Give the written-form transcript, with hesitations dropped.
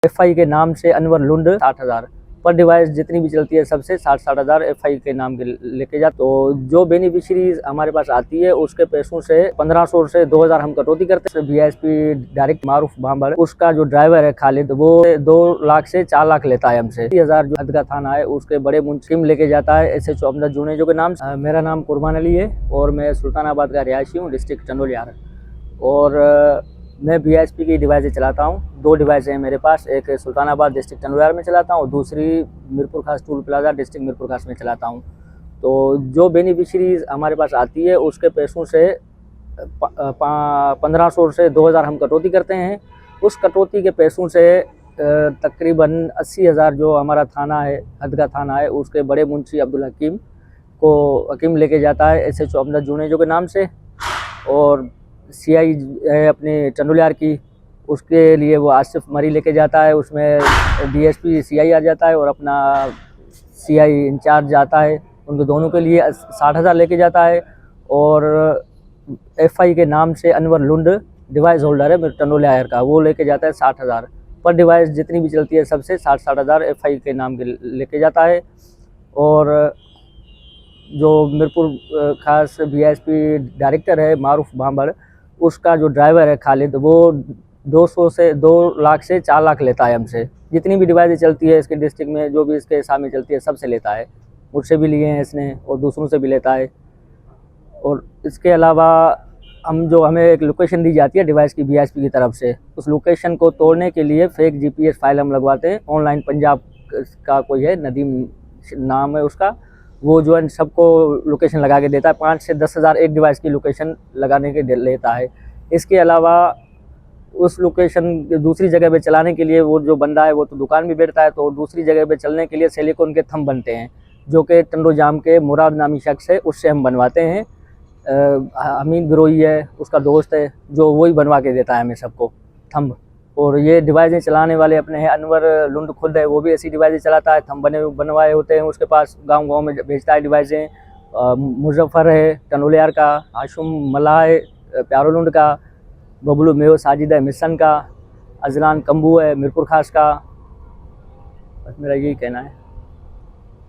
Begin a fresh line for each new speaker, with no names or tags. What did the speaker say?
FI के नाम से अनवर लुंड 60,000 पर डिवाइस जितनी भी चलती है सबसे 60,000 एफआई के नाम के लेके जा। तो जो बेनिफिशियरी हमारे पास आती है उसके पैसों से 1500 से 2000 हम कटौती करते हैं। वीआईएसपी डायरेक्ट मारूफ भांबर, उसका जो ड्राइवर है खालिद, वो 2 लाख से 4 लाख लेता है हमसे। 30,000 जो हदगा थाना है उसके बड़े मुंशिम लेके जाता है एसएचओ अमजद जुनेजो के नाम से। मेरा नाम कुर्बान अली है और मैं सुल्तानाबाद का रिहायशी हूँ, डिस्ट्रिक्ट चंदौलियार। और मैं वीआईएसपी की डिवाइसें चलाता हूँ। 2 डिवाइसें हैं मेरे पास, एक सुल्तानाबाद डिस्ट्रिक्ट चंदौलियार में चलाता हूँ, दूसरी मीरपुर खास टूल प्लाजा डिस्ट्रिक्ट मीरपुर खास में चलाता हूँ। तो जो बेनिफिशरीज हमारे पास आती है उसके पैसों से 1500 से 2000 हम कटौती करते हैं। उस कटौती के पैसों से तकरीबन 80,000 जो हमारा थाना है, हदगा थाना है, उसके बड़े मुंशी अब्दुल हकीम को हकीम लेके जाता है एसएचओ अमजद जुनेजो के नाम से। और सीआई है अपने चंदौलियार की, उसके लिए वो आसिफ मरी लेके जाता है, उसमें डीएसपी सीआई आ जाता है और अपना सीआई इंचार्ज जाता है। उनके दोनों के लिए 60,000 लेके जाता है। और एफआई के नाम से अनवर लुंड डिवाइस होल्डर है मेरे चंदौलियार का, वो लेके जाता है 60,000 पर डिवाइस जितनी भी चलती है सबसे 60,000 एफआई के नाम के लेके जाता है। और जो मीरपुर खास वीआईएसपी डायरेक्टर है मारूफ भांबर, उसका जो ड्राइवर है खालिद, वो 2 लाख से 4 लाख लेता है हमसे। जितनी भी डिवाइसें चलती है इसके डिस्ट्रिक्ट में, जो भी इसके सामने चलती है सबसे लेता है। मुझसे भी लिए हैं इसने और दूसरों से भी लेता है। और इसके अलावा हमें एक लोकेशन दी जाती है डिवाइस की वीआईएसपी की तरफ से, उस लोकेशन को तोड़ने के लिए फेक जीपीएस फाइल हम लगवाते हैं। ऑनलाइन पंजाब का कोई है, नदीम नाम है उसका, वो जो है सबको लोकेशन लगा के देता है। 5 से 10,000 एक डिवाइस की लोकेशन लगाने के लेता है। इसके अलावा उस लोकेशन दूसरी जगह पे चलाने के लिए वो जो बंदा है वो तो दुकान भी बैठता है, तो दूसरी जगह पे चलने के लिए सिलिकॉन के थंब बनते हैं, जो कि टंडो जाम के मुराद नामी शख्स है, उससे हम बनवाते हैं। हमीद बिरोई है उसका दोस्त है, जो वही बनवा के देता है हमें सबको थंब। और ये डिवाइसें चलाने वाले अपने हैं अनवर लुंड खुद है, वो भी ऐसी डिवाइसें चलाता है, थंब बनवाए होते हैं उसके पास, गांव में भेजता है डिवाइसें। मुजफ्फर है टंडौलियार का, आशुम मल्ला है प्यारो लुंड का, बबलू मेयो साजिद है मिशन का, अजलान कम्बू है मीरपुर खास का। बस मेरा यही कहना है।